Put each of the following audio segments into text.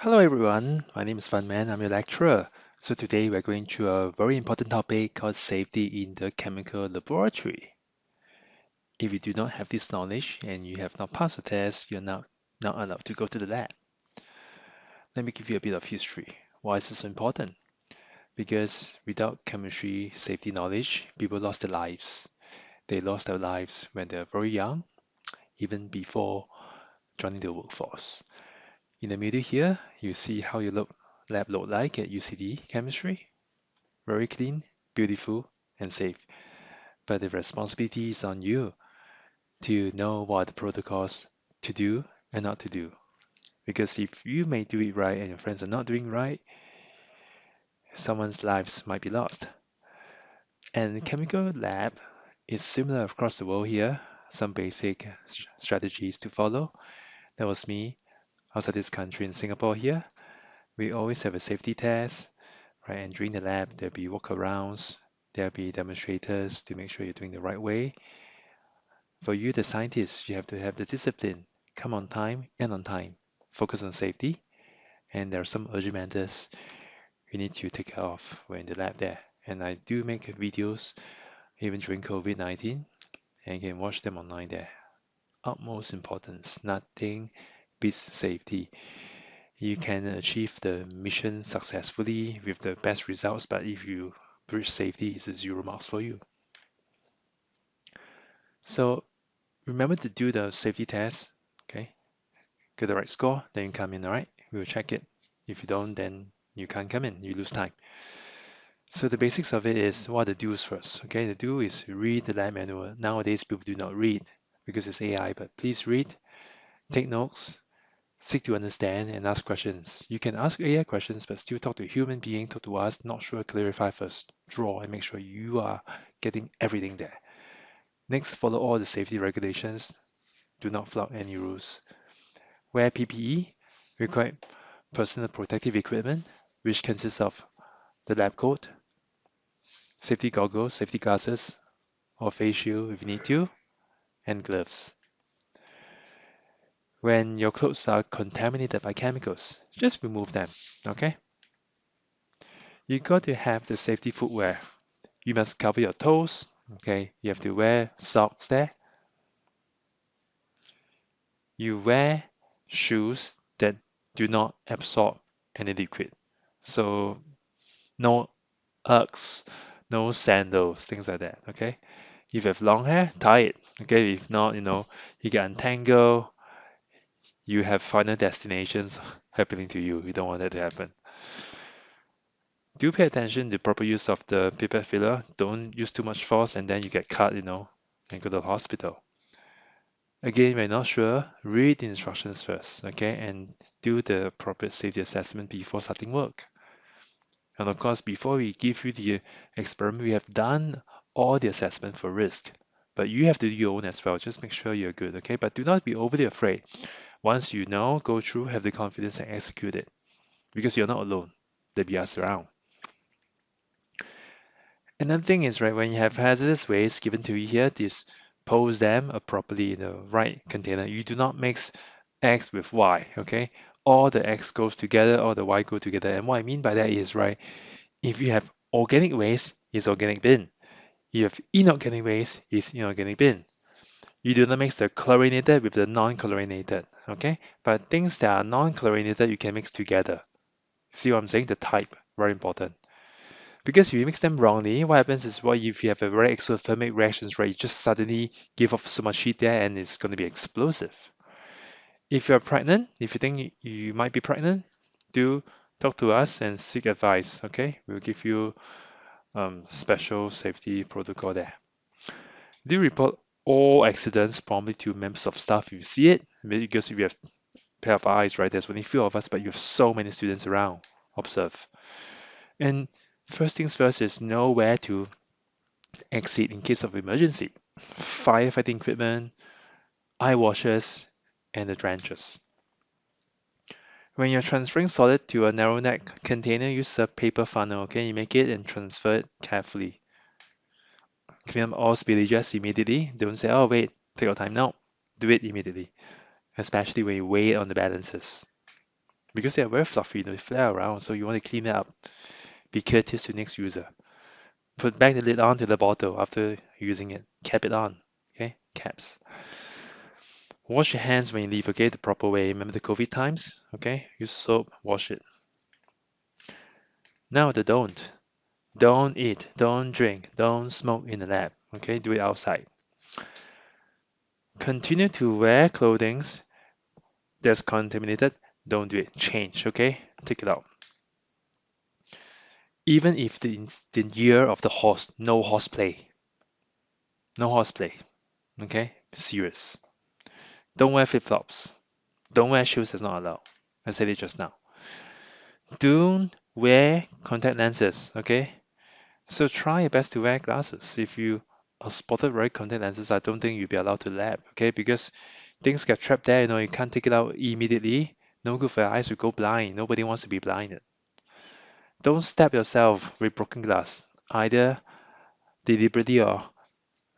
Hello everyone, my name is Fan Man, I'm your lecturer. So today we're going through a very important topic called safety in the chemical laboratory. If you do not have this knowledge and you have not passed the test, you're not allowed to go to the lab. Let me give you a bit of history. Why is this so important? Because without chemistry safety knowledge, people lost their lives. They lost their lives when they're very young, even before joining the workforce. In the middle here, you see how your lab look like at UCD chemistry. Very clean, beautiful, and safe. But the responsibility is on you to know what are the protocols to do and not to do. Because if you may do it right and your friends are not doing right, someone's lives might be lost. And the chemical lab is similar across the world here. Some basic strategies to follow. That was me outside this country in Singapore here. We always have a safety test, right? And during the lab, there'll be walkarounds, there'll be demonstrators to make sure you're doing the right way. For you, the scientist, you have to have the discipline, come on time and on time, focus on safety, and there are some urgent matters you need to take care of when in the lab there. And I do make videos even during COVID-19, and you can watch them online there. Utmost importance, nothing beats safety. You can achieve the mission successfully with the best results, but if you breach safety, it's a 0 marks for you. So remember to do the safety test, okay? Get the right score, then you come in, all right? We will check it. If you don't, then you can't come in, you lose time. So the basics of it is what are the do's first, okay? The do is read the lab manual. Nowadays, people do not read because it's AI, but please read, take notes, seek to understand, and ask questions. You can ask AI questions, but still talk to a human being, talk to us, not sure, clarify first, draw, and make sure you are getting everything there. Next, follow all the safety regulations. Do not flout any rules. Wear PPE, required personal protective equipment, which consists of the lab coat, safety goggles, safety glasses, or face shield if you need to, and gloves. When your clothes are contaminated by chemicals, just remove them, okay? You got to have the safety footwear. You must cover your toes, okay? You have to wear socks there. You wear shoes that do not absorb any liquid. So no Uggs, no sandals, things like that, okay? If you have long hair, tie it, okay? If not, you get untangled, you have final destinations happening to you. You don't want that to happen. Do pay attention to proper use of the pipette filler. Don't use too much force and then you get cut, and go to the hospital. Again, when you're not sure, read the instructions first, okay? And do the appropriate safety assessment before starting work. And of course, before we give you the experiment, we have done all the assessment for risk. But you have to do your own as well. Just make sure you're good, okay? But do not be overly afraid. Once you know, go through, have the confidence and execute it. Because you're not alone. There'll be us around. Another thing is, right, when you have hazardous waste given to you here, dispose them properly in the right container. You do not mix X with Y, okay? All the X goes together, all the Y go together. And what I mean by that is, right, if you have organic waste, it's organic bin. If you have inorganic waste, it's inorganic bin. You do not mix the chlorinated with the non-chlorinated, okay? But things that are non-chlorinated, you can mix together. See what I'm saying? The type, very important. Because if you mix them wrongly, what happens is if you have a very exothermic reactions, right, you just suddenly give off so much heat there and it's going to be explosive. If you're pregnant, if you think you might be pregnant, do talk to us and seek advice, okay? We'll give you special safety protocol there. Do report all accidents promptly to members of staff if you see it, because if you have a pair of eyes, right, there's only few of us, but you have so many students around. Observe. And first things first is know where to exit in case of emergency. Firefighting equipment, eye washers, and the drenchers. When you're transferring solid to a narrow neck container, use a paper funnel, okay? You make it and transfer it carefully. Clean up all spillages immediately. Don't say, oh, wait, take your time. No, do it immediately, especially when you weigh it on the balances. because they are very fluffy, they flare around, so you want to clean it up. Be courteous to next user. Put back the lid onto the bottle after using it. Cap it on. Okay, caps. Wash your hands when you leave, okay, the proper way. Remember the COVID times? Okay, use soap, wash it. Now the don't. Don't eat, don't drink, don't smoke in the lab. Okay, do it outside. Continue to wear clothing that's contaminated. Don't do it. Change, okay? Take it out. Even if the year of the horse, no horseplay. No horseplay. Okay? Serious. Don't wear flip-flops. Don't wear shoes that's not allowed. I said it just now. Don't wear contact lenses, okay? So try your best to wear glasses. If you are spotted wearing contact lenses, I don't think you'll be allowed to lab, okay? Because things get trapped there, you can't take it out immediately. No good for your eyes to go blind. Nobody wants to be blinded. Don't stab yourself with broken glass, either deliberately or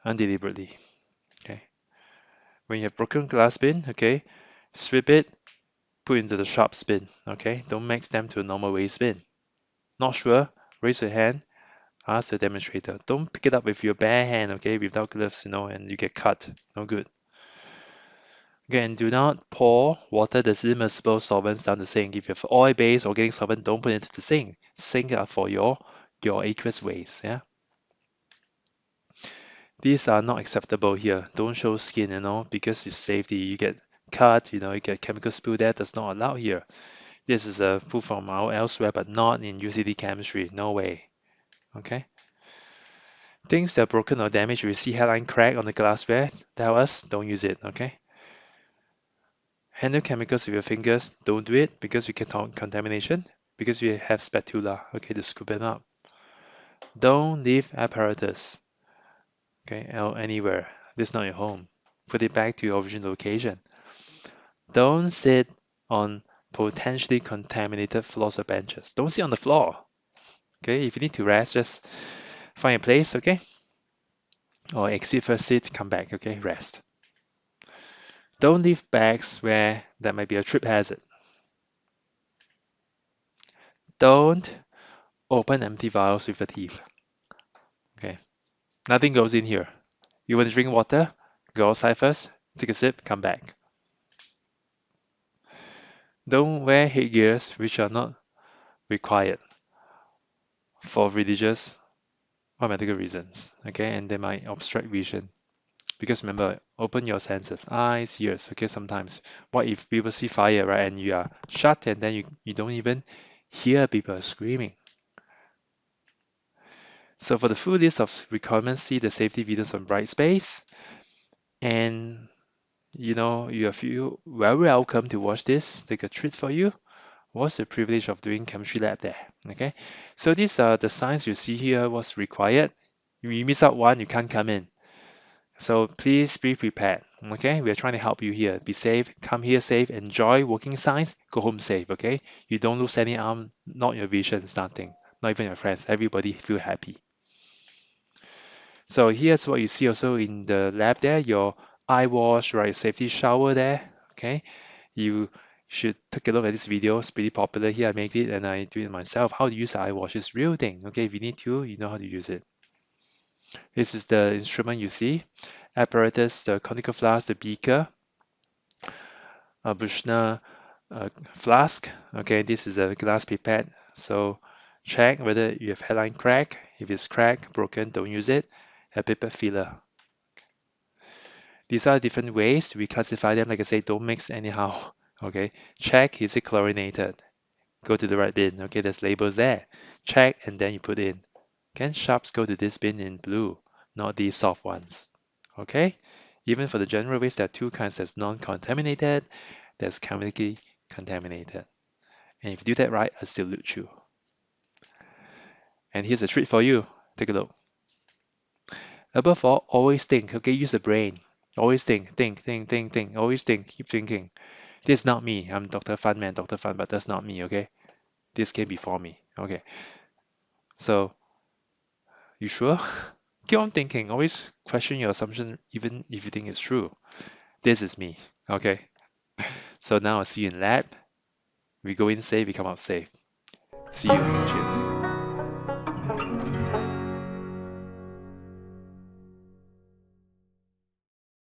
undeliberately. Okay. When you have broken glass bin, okay, sweep it, put into the sharp bin. Okay. Don't mix them to a normal waste bin. Not sure? Raise your hand. Ask the demonstrator. Don't pick it up with your bare hand, okay, without gloves, and you get cut. No good. Again, do not pour water that's immersible solvents down the sink. If you have oil-based organic solvent, don't put it into the sink. Sink are for your aqueous waste. Yeah. These are not acceptable here. Don't show skin, because it's safety. You get cut, you get chemical spill there. That's not allowed here. This is a food from our elsewhere, but not in UCD chemistry. No way. Okay. Things that are broken or damaged, we see hairline crack on the glassware. Tell us, don't use it. Okay. Handle chemicals with your fingers. Don't do it because you can contamination. Because you have spatula. Okay, to scoop them up. Don't leave apparatus. Okay, anywhere. This is not your home. Put it back to your original location. Don't sit on potentially contaminated floors or benches. Don't sit on the floor. Okay, if you need to rest, just find a place, okay? Or exit first, sit, come back, okay? Rest. Don't leave bags where there might be a trip hazard. Don't open empty vials with your teeth. Okay, nothing goes in here. You want to drink water? Go outside first, take a sip, come back. Don't wear headgears which are not required for religious or medical reasons, okay? And they might obstruct vision. Because remember, open your senses, eyes, ears, okay? Sometimes, what if people see fire, right? And you are shut and then you don't even hear people screaming. So for the full list of requirements, see the safety videos on Brightspace. And you feel very welcome to watch this. Take a treat for you. What's the privilege of doing chemistry lab there? Okay, so these are the signs you see here, what's required. If you miss out one, you can't come in. So please be prepared. Okay, we're trying to help you here. Be safe, come here safe, enjoy working science, go home safe. Okay, you don't lose any arm, not your vision, it's nothing, not even your friends. Everybody feel happy. So here's what you see also in the lab there, your eye wash, right, safety shower there. Okay, you should take a look at this video. It's pretty popular here. I make it and I do it myself. How to use the eye wash is real thing. Okay, if you need to, you know how to use it. This is the instrument you see. Apparatus, the conical flask, the beaker, a Bushnell flask. Okay, this is a glass pipette. So check whether you have hairline crack. If it's cracked, broken, don't use it. A pipette filler. These are different ways we classify them. Like I say, don't mix anyhow. Okay, check, is it chlorinated? Go to the right bin. Okay, there's labels there. Check and then you put in. Can sharps go to this bin in blue, not these soft ones? Okay, even for the general waste, there are two kinds. There's non-contaminated, there's chemically contaminated. And if you do that right, I salute you. And here's a treat for you. Take a look. Above all, always think. Okay, use the brain. Always think, think. Always think, keep thinking. This is not me. I'm Dr. Fun Man, Dr. Fun, but that's not me, okay? This came before me. Okay. So, you sure? Keep on thinking. Always question your assumption, even if you think it's true. This is me. Okay. So now I'll see you in lab. We go in safe, we come out safe. See you. Cheers.